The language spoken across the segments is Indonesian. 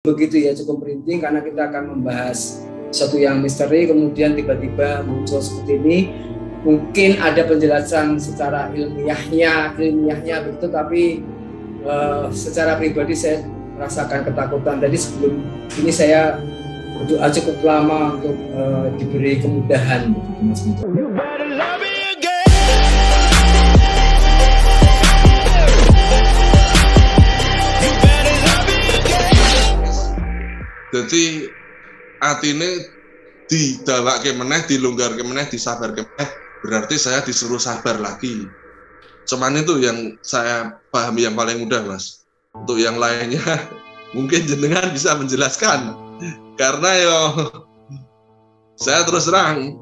begitu ya, cukup merinding karena kita akan membahas sesuatu yang misteri, kemudian tiba-tiba muncul seperti ini. Mungkin ada penjelasan secara ilmiahnya begitu, tapi secara pribadi saya merasakan ketakutan. Jadi sebelum ini saya berdoa cukup lama untuk diberi kemudahan begitu, Mas Guntur. Jadi atine didawake meneh, dilonggarke meneh, disabarke meneh, berarti saya disuruh sabar lagi. Cuman itu yang saya pahami yang paling mudah, Mas. Untuk yang lainnya mungkin jenengan bisa menjelaskan. Karena saya terus terang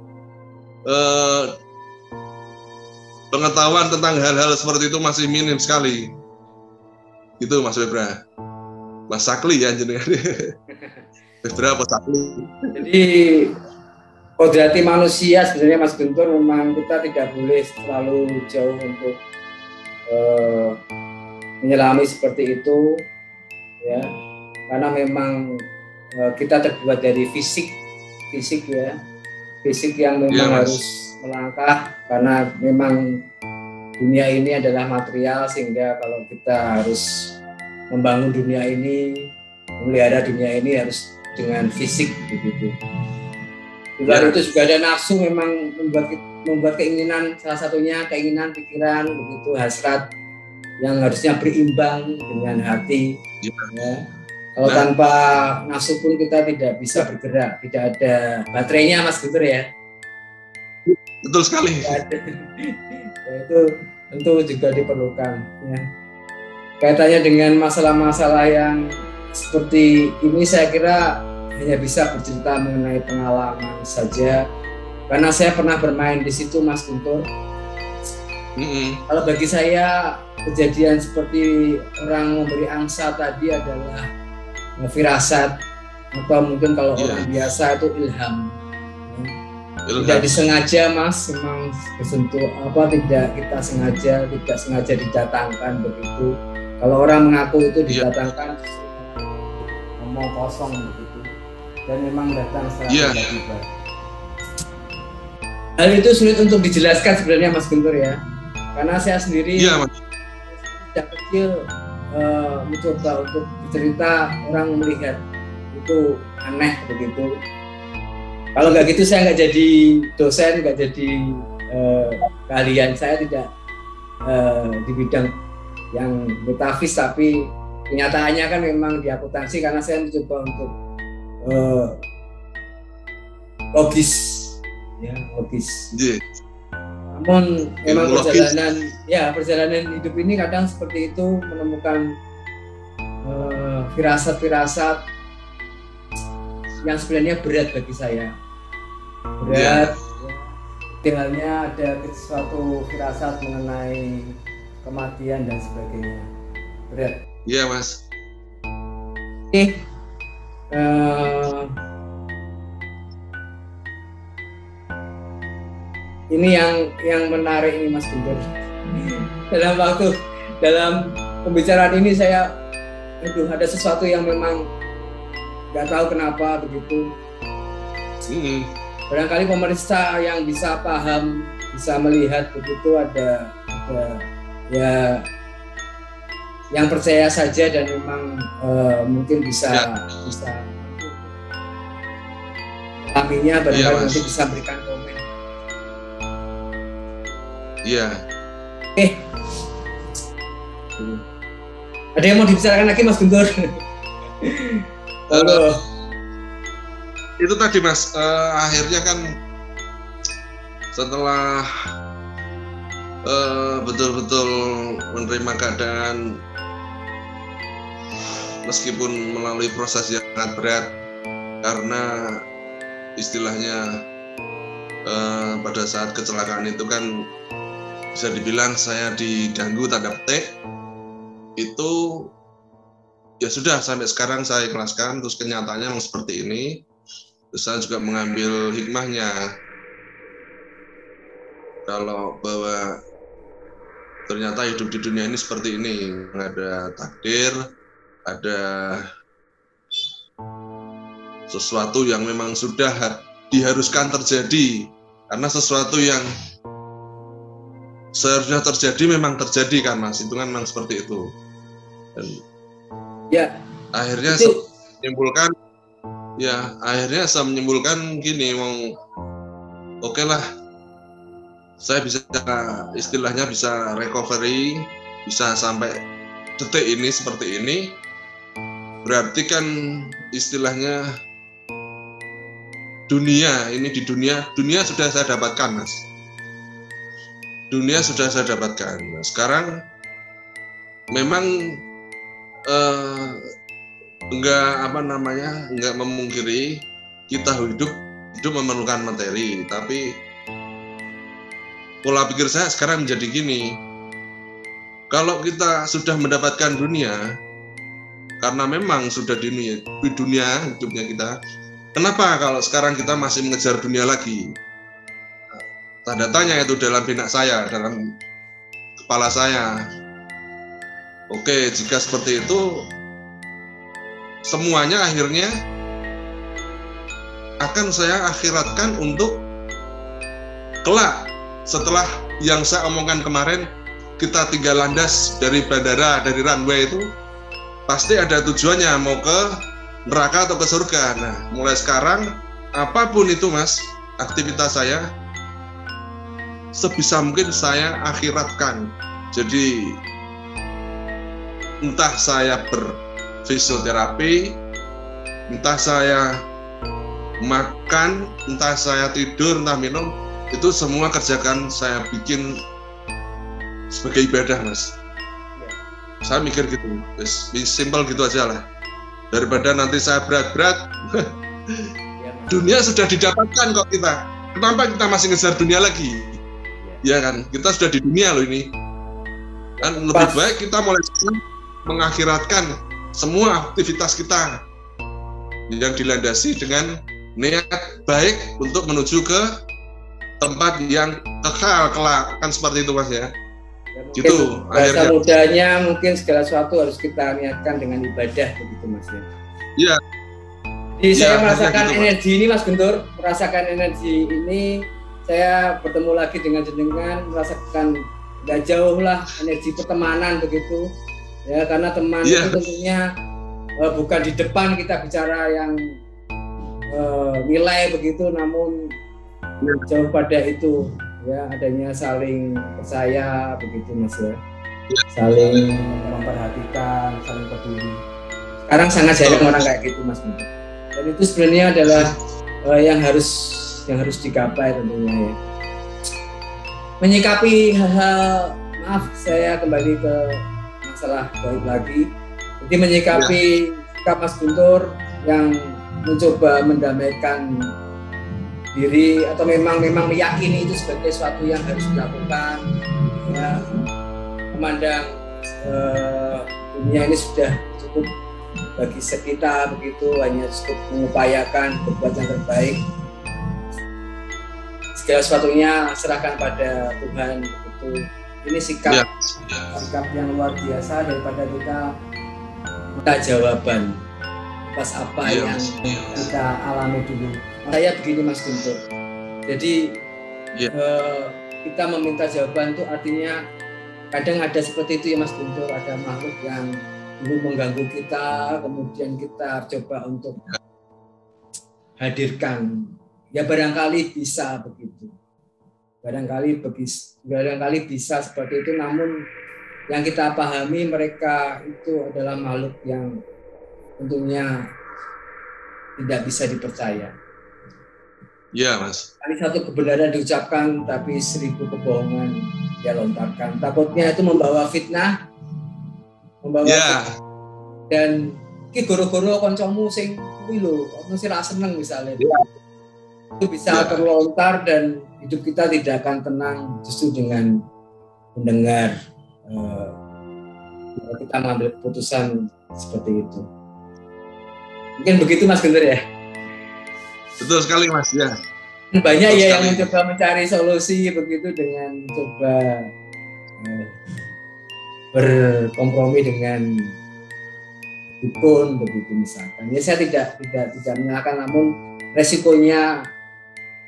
pengetahuan tentang hal-hal seperti itu masih minim sekali. Gitu Mas Febra. Mas Sakli ya jenengan. Febra apa Sakli? Jadi kodrati manusia sebenarnya, Mas Guntur, memang kita tidak boleh terlalu jauh untuk menyelami seperti itu ya, karena memang kita terbuat dari fisik ya, fisik yang memang harus melangkah, karena memang dunia ini adalah material, sehingga kalau kita harus membangun dunia ini, memelihara dunia ini harus dengan fisik begitu. Di luar itu juga ada nafsu, memang membuat keinginan, salah satunya keinginan pikiran begitu, hasrat yang harusnya berimbang dengan hati. Ya. Kalau tanpa nafsu pun kita tidak bisa bergerak, tidak ada baterainya, Mas Guntur ya. Betul sekali. Ya, itu tentu juga diperlukan. Ya. Kaitannya dengan masalah-masalah yang seperti ini, saya kira hanya bisa bercerita mengenai pengalaman saja, karena saya pernah bermain di situ, Mas Guntur. Kalau bagi saya kejadian seperti orang memberi angsa tadi adalah firasat, atau mungkin kalau orang biasa itu ilham. Tidak disengaja, Mas, memang bersentuh tidak kita sengaja didatangkan begitu. Kalau orang mengaku itu didatangkan, ngomong kosong begitu, dan memang datang secara tiba-tiba. Hal itu sulit untuk dijelaskan sebenarnya, Mas Guntur ya, karena saya sendiri sejak kecil mencoba untuk bercerita, orang melihat itu aneh begitu. Kalau nggak gitu saya nggak jadi dosen, nggak jadi keahlian saya tidak di bidang yang metafis, tapi kenyataannya kan memang di akuntansi, karena saya mencoba untuk logis. Namun memang perjalanan hidup ini kadang seperti itu, menemukan firasat-firasat yang sebenarnya berat bagi saya. Tinggalnya ada sesuatu firasat mengenai kematian dan sebagainya, berat. Iya, Mas. Ini yang menarik ini, Mas Guntur. Dalam pembicaraan ini saya ada sesuatu yang memang nggak tahu kenapa begitu. Barangkali pemerintah yang bisa paham, bisa melihat begitu, ada ya yang percaya saja, dan memang mungkin bisa mengalaminya, barangkali nanti bisa berikan komen. Iya. Ada yang mau dibicarakan lagi, Mas Guntur? Itu tadi, Mas, akhirnya kan setelah betul-betul menerima keadaan, meskipun melalui proses yang sangat berat, karena istilahnya pada saat kecelakaan itu kan bisa dibilang saya diganggu, tanda petik. Itu ya sudah, sampai sekarang saya ikhlaskan, terus kenyataannya memang seperti ini. Terus saya juga mengambil hikmahnya, kalau bahwa ternyata hidup di dunia ini seperti ini, ada takdir, ada sesuatu yang memang sudah diharuskan terjadi, karena sesuatu yang seharusnya terjadi memang terjadi kan Mas, itu kan memang seperti itu. Dan ya akhirnya itu. Saya menyimpulkan gini, oke lah, saya bisa istilahnya bisa recovery, bisa sampai detik ini seperti ini, berarti kan istilahnya dunia sudah saya dapatkan Mas. Dunia sudah saya dapatkan. Nah, sekarang memang enggak memungkiri kita hidup memerlukan materi, tapi pola pikir saya sekarang menjadi gini, kalau kita sudah mendapatkan dunia, karena memang sudah di dunia hidupnya kita, kenapa kalau sekarang kita masih mengejar dunia lagi? Tanda tanya itu dalam benak saya, dalam kepala saya. Oke, jika seperti itu, semuanya akhirnya akan saya akhiratkan untuk kelak. Setelah yang saya omongkan kemarin, kita tinggal landas dari bandara, dari runway itu, pasti ada tujuannya, mau ke neraka atau ke surga. Nah, mulai sekarang, apapun itu Mas, aktivitas saya, sebisa mungkin saya akhiratkan. Jadi, entah saya berfisioterapi, entah saya makan, entah saya tidur, entah minum, itu semua kerjakan saya bikin sebagai ibadah Mas. Saya mikir gitu, simple gitu aja lah. Daripada nanti saya berat-berat, dunia sudah didapatkan kok kita. Kenapa kita masih ngejar dunia lagi? Ya kan, kita sudah di dunia loh ini. Kan lebih baik kita mulai mengakhiratkan semua aktivitas kita yang dilandasi dengan niat baik untuk menuju ke tempat yang kekal kelak, kan seperti itu Mas ya. Gitu bahasa mudanya mungkin segala sesuatu harus kita niatkan dengan ibadah begitu Mas ya. Iya. Jadi saya merasakan gitu, energi ini Mas Guntur, merasakan energi ini, saya bertemu lagi dengan jenengan, merasakan nggak jauh lah energi pertemanan begitu ya, karena teman itu tentunya bukan di depan kita bicara yang nilai begitu, namun jauh pada itu ya, adanya saling percaya begitu Mas ya, saling memperhatikan, saling peduli. Sekarang sangat jarang orang kayak gitu Mas Guntur, dan itu sebenarnya adalah yang harus digapai tentunya ya. Menyikapi hal-hal, maaf saya kembali ke masalah gaib lagi. Jadi menyikapi sikap Mas Guntur yang mencoba mendamaikan diri atau memang meyakini itu sebagai sesuatu yang harus dilakukan ya, memandang dunia ini sudah cukup bagi kita begitu, hanya cukup mengupayakan berbuat yang terbaik, segala sesuatunya serahkan pada Tuhan begitu. Ini sikap yang luar biasa daripada kita minta jawaban atas apa yang kita alami dulu. Saya begini Mas Guntur, jadi kita meminta jawaban itu artinya kadang ada seperti itu ya Mas Guntur, ada makhluk yang dulu mengganggu kita, kemudian kita coba untuk hadirkan, ya barangkali bisa begitu, barangkali bisa seperti itu, namun yang kita pahami mereka itu adalah makhluk yang tentunya tidak bisa dipercaya. Iya Mas. Kali satu kebenaran diucapkan, tapi 1000 kebohongan dia lontarkan. Takutnya itu membawa fitnah, dan ki goro-goro kancamu sing kuwi lho, ono sing ra seneng misalnya. Itu bisa terlontar dan hidup kita tidak akan tenang justru dengan mendengar kita mengambil keputusan seperti itu. Mungkin begitu Mas Guntur ya. Betul sekali Mas ya. Banyak ya yang mencoba mencari solusi begitu dengan coba berkompromi dengan dukun begitu misalkan. Ya saya tidak menyalahkan, namun resikonya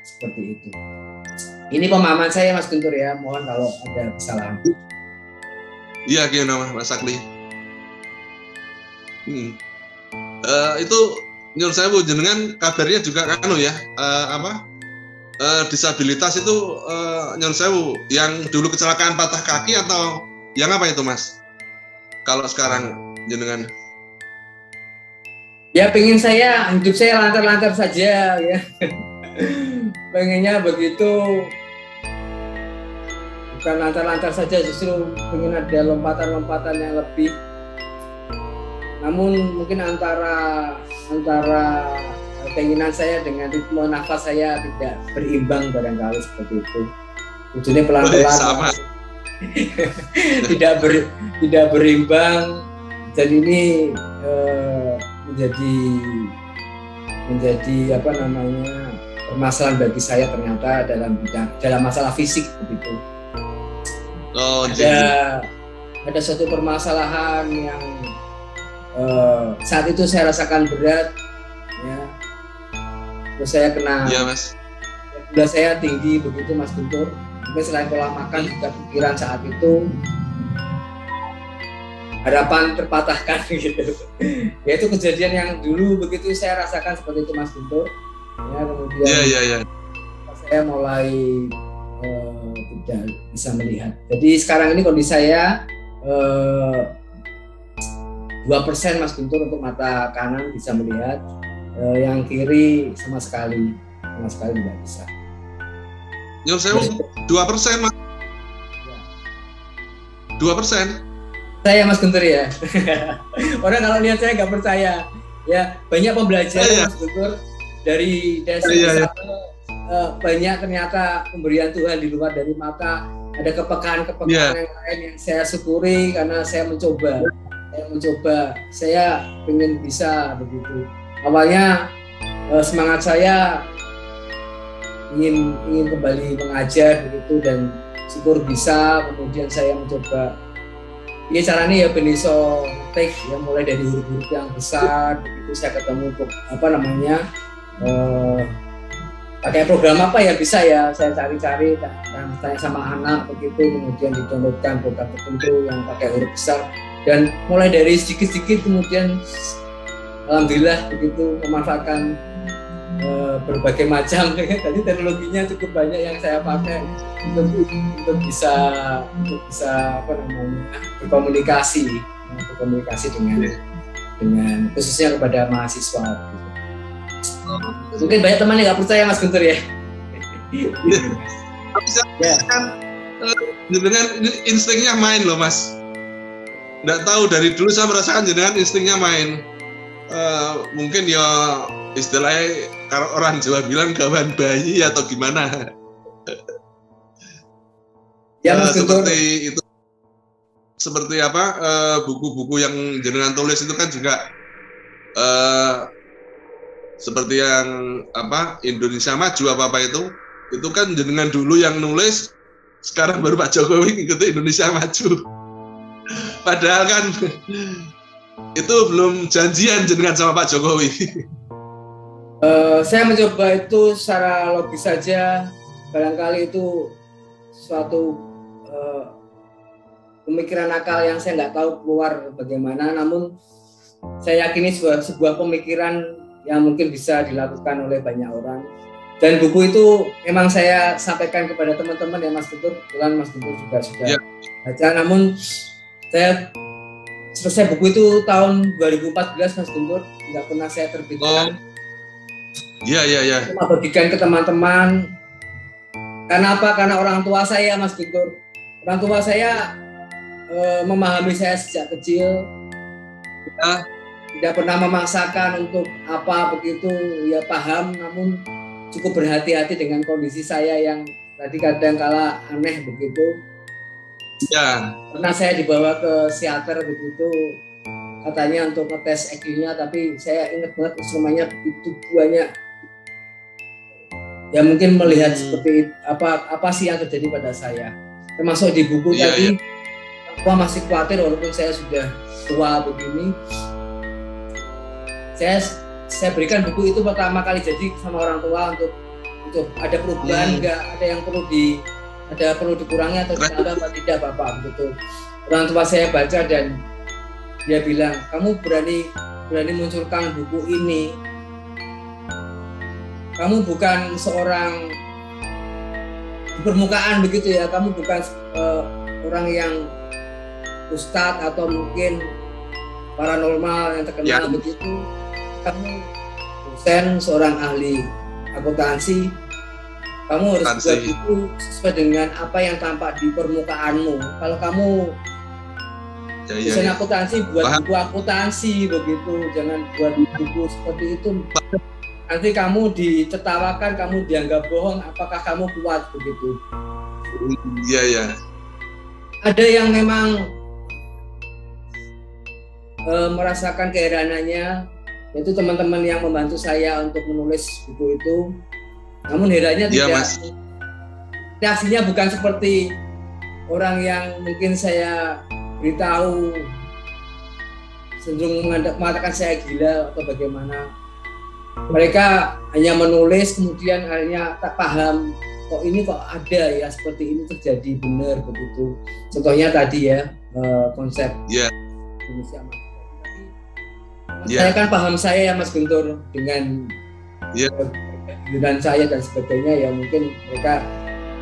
seperti itu. Ini pemahaman saya Mas Guntur ya, mohon kalau ada kesalahan. Iya gimana Mas Akli? Itu nyuruh saya Bu, jenengan kabarnya juga kanu ya, disabilitas itu nyuruh saya Bu, yang dulu kecelakaan patah kaki atau yang apa itu Mas? Kalau sekarang jenengan? Ya pengen hidup saya lancar-lancar saja ya. Pengennya begitu, bukan lancar-lancar saja, justru pengen ada lompatan-lompatan yang lebih. Namun mungkin antara keinginan saya dengan ritme nafas saya tidak berimbang barangkali seperti itu. Ujungnya pelan-pelan. tidak berimbang. Jadi ini menjadi apa namanya, permasalahan bagi saya ternyata dalam masalah fisik begitu. Ada suatu permasalahan yang saat itu saya rasakan berat ya. Terus saya kena gula saya tinggi begitu Mas Guntur. Mungkin selain pola makan juga pikiran saat itu harapan terpatahkan gitu. Ya itu kejadian yang dulu begitu saya rasakan seperti itu Mas Guntur. Ya kemudian saya mulai tidak bisa melihat. Jadi sekarang ini kondisi saya 2% Mas Guntur untuk mata kanan bisa melihat, yang kiri sama sekali tidak bisa. Nyuruh saya 2% Mas. 2%. Saya Mas Guntur ya. Orang kalau lihat saya nggak percaya. Ya banyak pembelajaran Mas Guntur dari banyak ternyata pemberian Tuhan di luar dari mata. Ada kepekaan yang lain yang saya syukuri karena saya mencoba. Saya ingin bisa begitu. Awalnya semangat saya ingin kembali mengajar begitu dan syukur bisa. Kemudian saya mencoba. Ya caranya ya beniso tek ya, mulai dari huruf-huruf yang besar begitu saya ketemu pakai program apa ya bisa ya, saya cari-cari dan tanya sama anak begitu, kemudian didownloadkan program tertentu yang pakai huruf besar dan mulai dari sedikit-sedikit kemudian alhamdulillah begitu memanfaatkan berbagai macam. Tadi teknologinya cukup banyak yang saya pakai untuk bisa berkomunikasi dengan khususnya kepada mahasiswa. Mungkin banyak teman yang nggak percaya Mas Guntur ya. Dengan instingnya main loh Mas. Nggak tahu dari dulu saya merasakan jenengan instingnya main. Mungkin ya istilahnya kalau orang Jawa bilang gawan bayi atau gimana. Ya Mas Guntur. Seperti itu. Seperti apa buku-buku yang jenengan tulis itu kan juga seperti yang Indonesia Maju apa itu kan jenengan dulu yang nulis, sekarang baru Pak Jokowi ngikutin Indonesia Maju. Padahal kan itu belum janjian jenengan sama Pak Jokowi. Saya mencoba itu secara logis saja, barangkali itu suatu pemikiran akal yang saya nggak tahu keluar bagaimana, namun saya yakini sebuah pemikiran yang mungkin bisa dilakukan oleh banyak orang. Dan buku itu memang saya sampaikan kepada teman-teman ya Mas Guntur, kebetulan Mas Guntur juga sudah baca, namun saya selesai buku itu tahun 2014 Mas Guntur, nggak pernah saya terbitkan. Iya. Cuma bagikan ke teman-teman. Karena apa? Karena orang tua saya Mas Guntur. Orang tua saya memahami saya sejak kecil. Tidak pernah memaksakan untuk apa begitu, ya paham, namun cukup berhati-hati dengan kondisi saya yang tadi kadang kala aneh begitu. Ya. Pernah saya dibawa ke psikiater begitu, katanya untuk ngetes EQ-nya, tapi saya ingat banget instrumennya begitu banyak. Ya mungkin melihat seperti apa sih yang terjadi pada saya. Termasuk di buku tadi, aku masih khawatir walaupun saya sudah tua begini. saya berikan buku itu pertama kali jadi sama orang tua untuk ada perubahan nggak, ada yang perlu dikurangi atau tidak Bapak, begitu. Orang tua saya baca dan dia bilang, kamu berani munculkan buku ini, kamu bukan seorang di permukaan begitu ya, kamu bukan orang yang ustadz atau mungkin paranormal yang terkenal begitu, kamu dosen, seorang ahli akuntansi, kamu harus buat buku sesuai dengan apa yang tampak di permukaanmu. Kalau kamu dosen akuntansi, buat buku akuntansi begitu, jangan buat buku seperti itu. Nanti kamu ditertawakan, kamu dianggap bohong, apakah kamu kuat begitu? Iya. Ada yang memang merasakan keheranannya, yaitu teman-teman yang membantu saya untuk menulis buku itu. Namun herannya tidak, reaksinya bukan seperti orang yang mungkin saya beritahu cenderung mengatakan saya gila atau bagaimana. Mereka hanya menulis, kemudian akhirnya tak paham, kok ini kok ada ya, seperti ini terjadi, benar begitu. Contohnya tadi ya, konsep Indonesia. Saya kan paham saya ya Mas Guntur dengan dan saya dan sebagainya, ya mungkin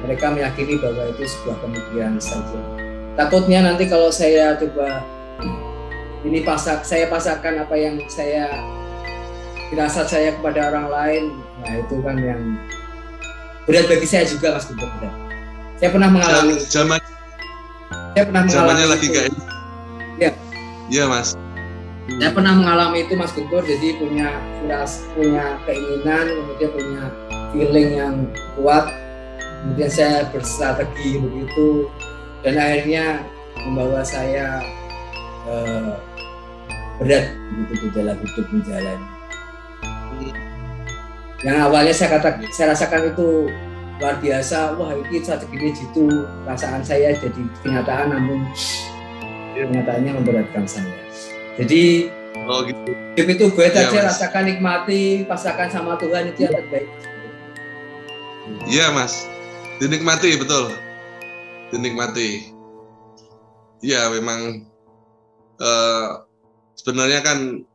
mereka meyakini bahwa itu sebuah pemikiran saja. Takutnya nanti kalau saya coba ini saya pasarkan apa yang saya firasat saya kepada orang lain, nah itu kan yang berat bagi saya juga Mas Guntur. Saya pernah mengalami zamannya lagi kayak ya Mas. Saya pernah mengalami itu Mas Guntur, jadi punya keinginan, kemudian punya feeling yang kuat, kemudian saya berstrategi begitu, dan akhirnya membawa saya berat begitu di dalam hidup menjalani. Yang awalnya saya rasakan itu luar biasa, wah ini strategi gitu, perasaan saya jadi kenyataan, namun kenyataannya memberatkan saya. Jadi gitu. Hidup itu gue saja rasakan, nikmati, pasrahkan sama Tuhan, itu yang terbaik. Iya Mas, dinikmati, betul, dinikmati. Iya memang sebenarnya kan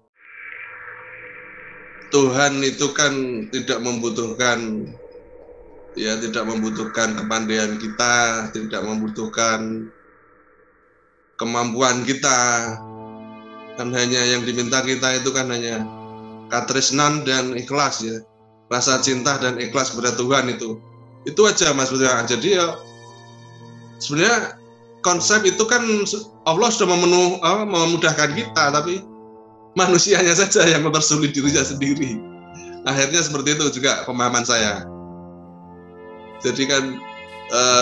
Tuhan itu kan tidak membutuhkan kepandaian kita, tidak membutuhkan kemampuan kita. Kan hanya yang diminta kita itu kan hanya katresnan dan ikhlas ya, rasa cinta dan ikhlas kepada Tuhan, itu aja Mas. Jadi ya sebenarnya konsep itu kan Allah sudah memudahkan kita, tapi manusianya saja yang mempersulit dirinya sendiri. Akhirnya seperti itu juga pemahaman saya. Jadi kan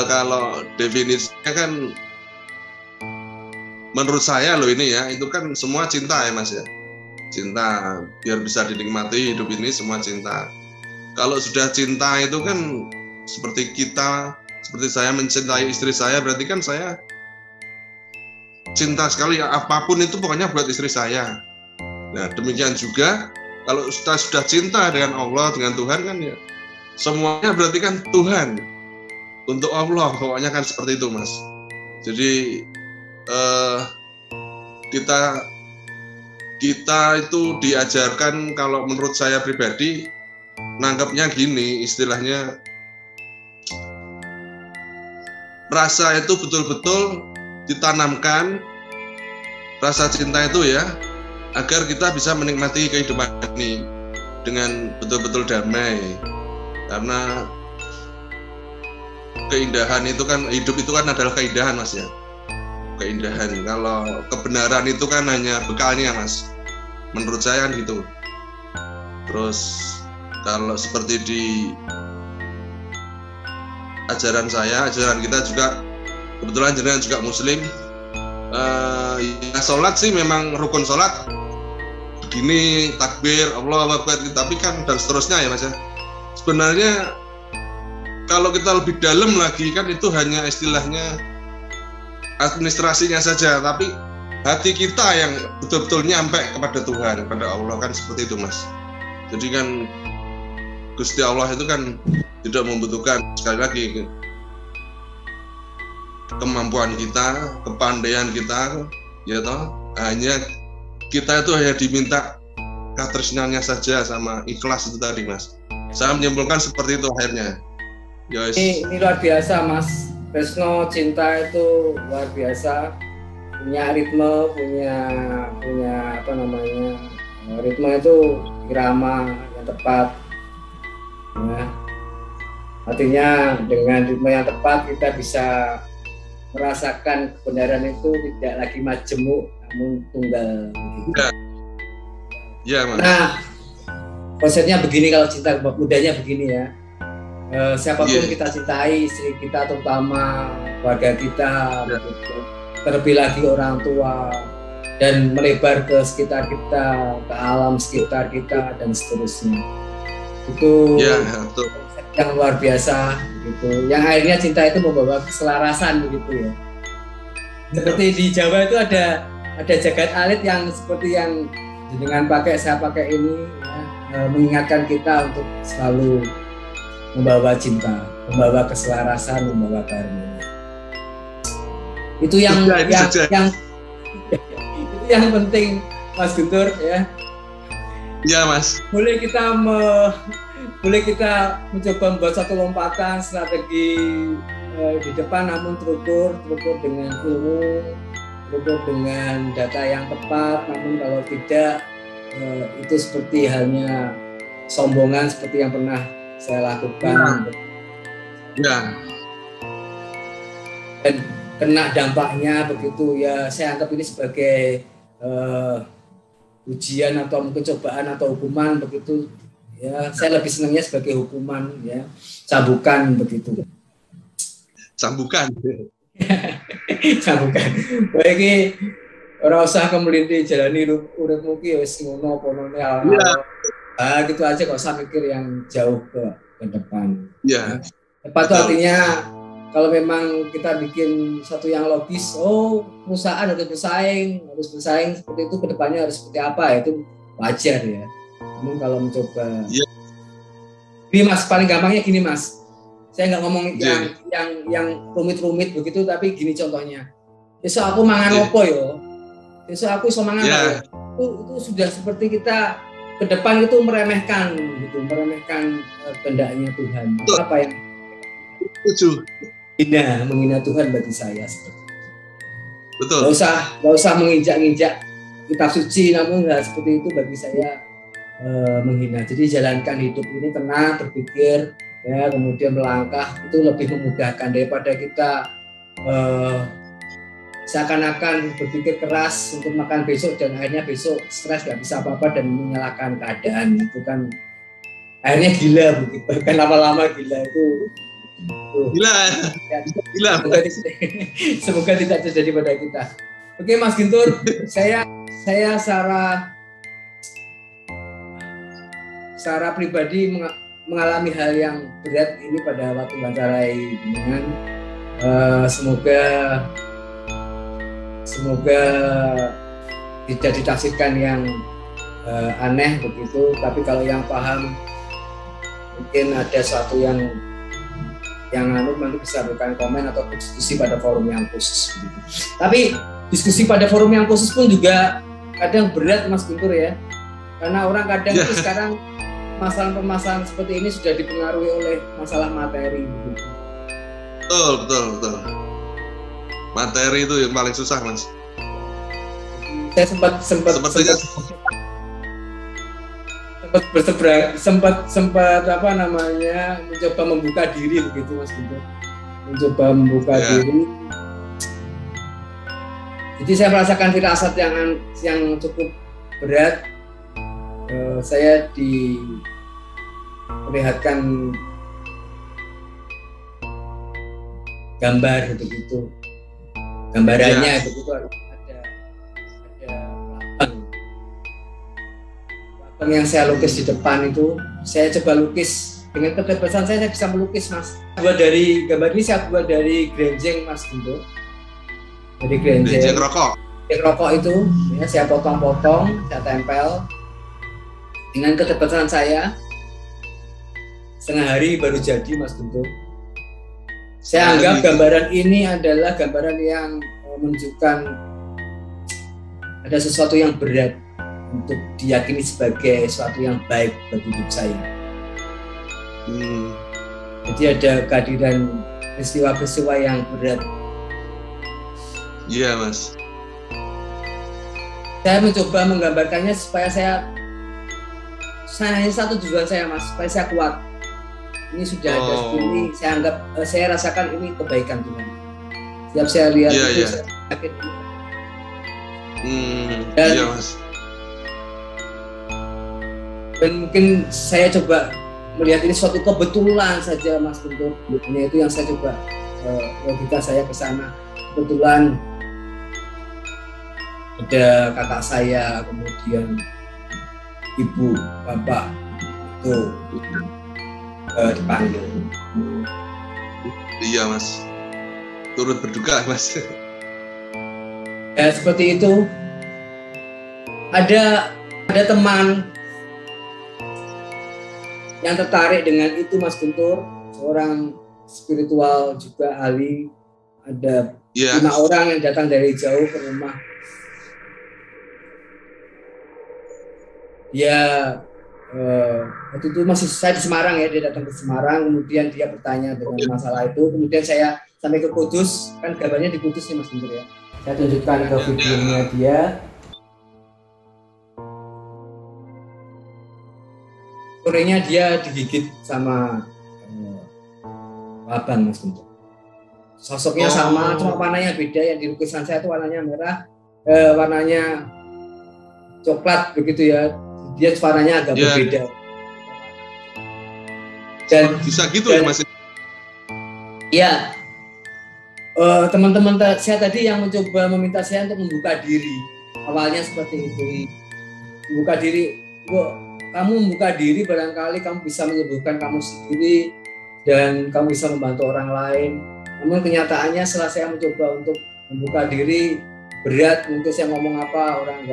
kalau definisinya kan menurut saya loh ini ya, itu kan semua cinta ya Mas ya. Cinta, biar bisa dinikmati hidup ini semua cinta. Kalau sudah cinta itu kan seperti saya mencintai istri saya, berarti kan saya cinta sekali ya, apapun itu pokoknya buat istri saya. Nah demikian juga kalau sudah cinta dengan Allah, dengan Tuhan kan ya, semuanya berarti kan Tuhan untuk Allah, pokoknya kan seperti itu Mas. Jadi kita itu diajarkan, kalau menurut saya pribadi nangkepnya gini, istilahnya rasa itu betul-betul ditanamkan, rasa cinta itu ya, agar kita bisa menikmati kehidupan ini dengan betul-betul damai. Karena keindahan itu kan, hidup itu kan adalah keindahan Mas ya. Keindahan, kalau kebenaran itu kan hanya bekalnya Mas, menurut saya kan gitu. Terus kalau seperti di ajaran kita juga, kebetulan jenengan juga muslim, ya sholat sih memang rukun sholat begini, takbir, Allahu Akbar, tapi kan dan seterusnya ya Mas ya. Sebenarnya kalau kita lebih dalam lagi kan itu hanya istilahnya administrasinya saja, tapi hati kita yang betul-betul nyampe kepada Tuhan, kepada Allah, kan seperti itu Mas. Jadi kan Gusti Allah itu kan tidak membutuhkan, sekali lagi, kemampuan kita, kepandaian kita, ya toh, hanya kita itu hanya diminta katresnannya saja sama ikhlas itu tadi Mas. Saya menyimpulkan seperti itu akhirnya. Yes. Ini luar biasa Mas. Tresno cinta itu luar biasa. Punya ritme, punya apa namanya, ritme itu irama yang tepat. Ya. Artinya dengan ritme yang tepat kita bisa merasakan kebenaran itu tidak lagi majemuk namun tunggal. Ya, ya Mas. Nah, konsepnya begini, kalau cinta mudanya begini ya. Siapapun kita cintai, istri kita terutama, keluarga kita, terlebih lagi orang tua, dan melebar ke sekitar kita, ke alam sekitar kita dan seterusnya. Itu yang luar biasa gitu. Yang akhirnya cinta itu membawa keselarasan begitu ya. Seperti di Jawa itu ada jagat alit yang seperti yang dengan saya pakai ini ya, mengingatkan kita untuk selalu membawa cinta, membawa keselarasan, membawa karunia. Itu yang itu yang penting Mas Guntur ya. Iya Mas. Boleh kita mencoba membuat satu lompatan strategi di depan, namun terukur dengan ilmu, terukur dengan data yang tepat. Namun kalau tidak, itu seperti halnya sombongan seperti yang pernah saya lakukan. Ya. Dan kena dampaknya begitu ya. Saya anggap ini sebagai ujian atau mungkin cobaan atau hukuman begitu. Ya, saya lebih senangnya sebagai hukuman ya, cambukan begitu. Cambukan. Cambukan. Baik, ora usah kemeliti jalani uripmu ki wis ngono ponone gitu aja, kok usah mikir yang jauh ke depan. Iya. Tepat itu artinya kalau memang kita bikin satu yang logis, perusahaan harus bersaing seperti itu, kedepannya harus seperti apa, itu wajar ya. Namun kalau mencoba, ini Mas, paling gampangnya gini Mas, saya nggak ngomong yang rumit-rumit begitu, tapi gini contohnya, besok aku mangan opo yo, besok aku iso mangan itu sudah seperti kita ke depan itu meremehkan kehendaknya Tuhan. Betul. Apa yang menghina Tuhan bagi saya seperti itu. Betul. Nggak usah menginjak-injak kitab suci, namun nggak seperti itu bagi saya menghina. Jadi jalankan hidup ini tenang, berpikir ya, kemudian melangkah, itu lebih memudahkan daripada kita seakan-akan berpikir keras untuk makan besok dan akhirnya besok stres, nggak bisa apa-apa dan menyalahkan keadaan. Itu kan akhirnya gila begitu, bahkan lama-lama gila itu. Gila. Semoga tidak terjadi pada kita. Oke Mas Guntur, saya secara pribadi mengalami hal yang berat ini pada waktu wawancarai dengan semoga tidak ditafsirkan yang aneh begitu, tapi kalau yang paham mungkin ada sesuatu yang nanti bisa berikan komen atau diskusi pada forum yang khusus begitu. Tapi diskusi pada forum yang khusus pun juga kadang berat Mas Guntur ya, karena orang kadang itu sekarang permasalahan seperti ini sudah dipengaruhi oleh masalah materi begitu. Betul. Materi itu yang paling susah Mas. Saya sempat apa namanya, mencoba membuka diri begitu Mas Guntur. Mencoba membuka diri. Jadi saya merasakan firasat yang cukup berat. Saya diperlihatkan gambar begitu. Gambarannya begitu ada pelapang yang saya lukis di depan itu. Saya coba lukis dengan keterbatasan saya bisa melukis Mas. Gambar ini saya buat dari grenjeng Mas Guntur. Dari grenjeng rokok. rokok itu ya, saya potong-potong, saya tempel dengan kecepatan saya. Setengah hari baru jadi, Mas Guntur. Saya anggap gambaran ini adalah gambaran yang menunjukkan ada sesuatu yang berat untuk diyakini sebagai sesuatu yang baik bagi hidup saya. Jadi ada kehadiran peristiwa-peristiwa yang berat. Iya, Mas. Saya mencoba menggambarkannya supaya saya hanya satu tujuan saya, Mas, supaya saya kuat. Ini sudah ada ini, saya anggap, saya rasakan ini kebaikan Tuhan. Setiap saya lihat itu, saya yakin ini. Dan, iya, Mas. Dan mungkin saya coba melihat ini suatu kebetulan saja, Mas Guntur. Hanya itu yang saya coba logika saya ke sana. Kebetulan ada kakak saya, kemudian ibu, bapak itu dipanggil. Iya, Mas. Turut berduka, Mas. Ya seperti itu. Ada teman yang tertarik dengan itu, Mas Guntur, seorang spiritual juga ahli. Ada 5 orang yang datang dari jauh ke rumah. Ya, waktu itu masih saya di Semarang ya, dia datang ke Semarang, kemudian dia bertanya dengan masalah itu, kemudian saya sampai ke Kudus, kan gambarnya di Kudus nih, Mas Guntur ya. Saya tunjukkan ke videonya dia. Sorenya dia digigit sama abang, Mas Guntur. Sosoknya sama, cuma warnanya beda. Yang di lukisan saya itu warnanya merah, warnanya coklat begitu ya. Dia warnanya agak berbeda. Dan bisa gitu ya, Mas? Iya. Teman-teman saya tadi yang mencoba meminta saya untuk membuka diri. Awalnya seperti itu. Membuka diri. Kamu membuka diri, barangkali kamu bisa menyembuhkan kamu sendiri dan kamu bisa membantu orang lain. Namun kenyataannya setelah saya mencoba untuk membuka diri, berat. Mungkin saya ngomong apa orang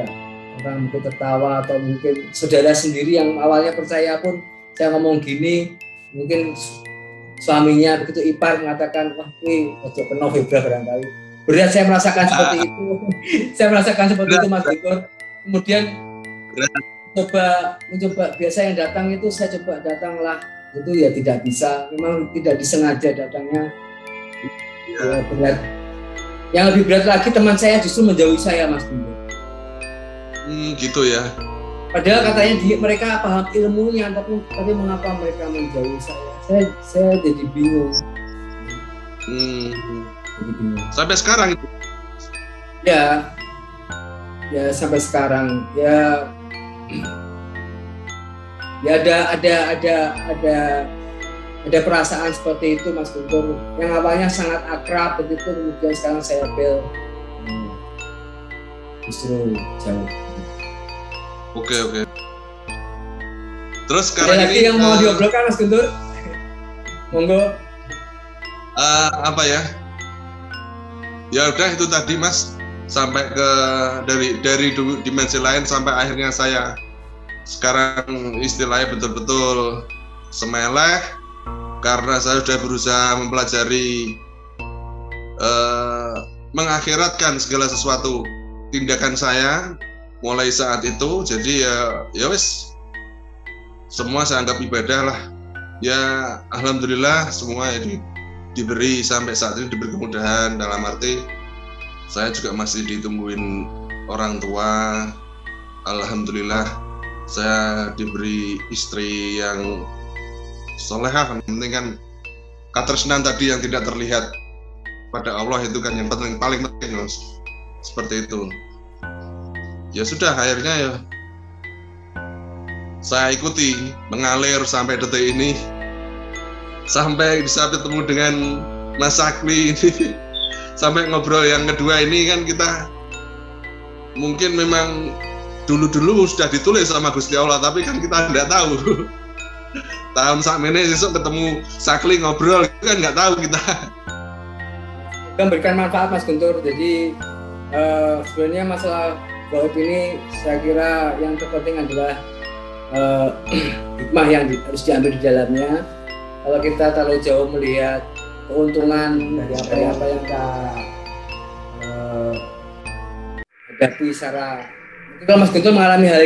mungkin tertawa, atau mungkin saudara sendiri yang awalnya percaya pun saya ngomong gini, mungkin suaminya begitu ipar mengatakan, wah ini ojo kena fibra barangkali. Berat saya merasakan seperti itu. Saya merasakan seperti itu, Mas Guntur. Kemudian mencoba biasa yang datang itu saya coba datanglah, itu ya tidak bisa, memang tidak disengaja datangnya. Ya, berat. Yang lebih berat lagi teman saya justru menjauhi saya, Mas Guntur. Gitu ya. Padahal katanya mereka paham ilmunya, tapi mengapa mereka menjauhi saya? Saya jadi bingung. Jadi bingung. Sampai sekarang itu? Ya sampai sekarang. Ya ada perasaan seperti itu, Mas Guntur. Yang awalnya sangat akrab begitu, kemudian sekarang saya feel justru jauh. Oke. Terus sekarang ada lagi yang mau diobrolkan, Mas Guntur? Monggo. Apa ya? Ya udah itu tadi, Mas. Sampai ke dari dimensi lain sampai akhirnya saya sekarang istilahnya betul-betul semeleh karena saya sudah berusaha mempelajari mengakhiratkan segala sesuatu tindakan saya mulai saat itu. Jadi ya wes, semua saya anggap ibadah lah ya. Alhamdulillah semua ya diberi sampai saat ini, diberi kemudahan, dalam arti saya juga masih ditungguin orang tua. Alhamdulillah saya diberi istri yang solehah. Yang penting kan katresnan tadi yang tidak terlihat pada Allah itu kan yang paling penting, Mas. Seperti itu. Ya sudah, akhirnya ya saya ikuti mengalir sampai detik ini, sampai bisa ketemu dengan Mas Sakli ini, sampai ngobrol yang kedua ini kan kita mungkin memang dulu sudah ditulis sama Gusti Allah, tapi kan kita nggak tahu. Tahun sakmene besok ketemu Sakli ngobrol kan nggak tahu kita. Memberikan manfaat, Mas Guntur. Jadi Sebenarnya masalah gaib ini saya kira yang terpenting adalah hikmah yang harus diambil di dalamnya. Kalau kita terlalu jauh melihat keuntungan dari apa yang kita hadapi secara, mungkin kalau Mas Guntur mengalami hal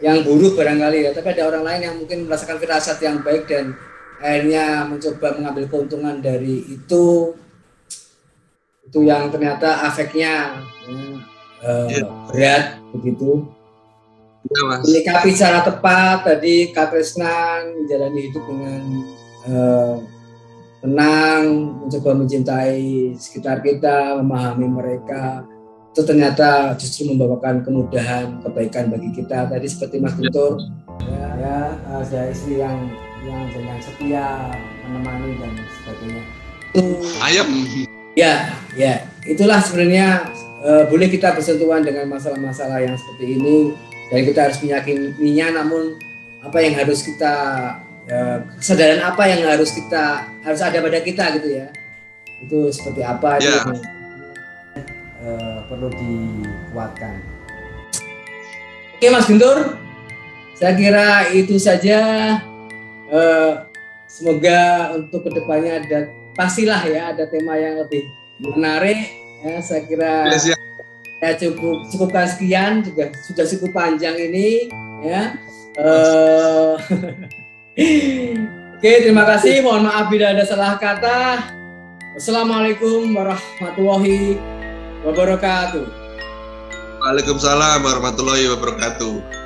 yang buruk barangkali ya, tapi ada orang lain yang mungkin merasakan firasat yang baik dan akhirnya mencoba mengambil keuntungan dari itu yang ternyata efeknya berat begitu. Menyikapi secara tepat tadi katresnan, menjalani hidup dengan tenang, mencoba mencintai sekitar kita, memahami mereka, itu ternyata justru membawakan kemudahan, kebaikan bagi kita. Tadi seperti Mas Guntur, ada istri yang dengan setia menemani dan sebagainya. Ayam. Ya, itulah sebenarnya boleh kita bersentuhan dengan masalah-masalah yang seperti ini, dan kita harus meyakininya. Namun apa yang harus kita kesadaran apa yang harus ada pada kita gitu ya, itu seperti apa itu perlu dikuatkan. Oke Mas Guntur, saya kira itu saja. Semoga untuk kedepannya pastilah ya ada tema yang lebih menarik ya. Saya kira ya cukupkan sekian, juga sudah cukup panjang ini ya. Oke, terima kasih. Mohon maaf bila ada salah kata. Wassalamualaikum warahmatullahi wabarakatuh. Waalaikumsalam warahmatullahi wabarakatuh.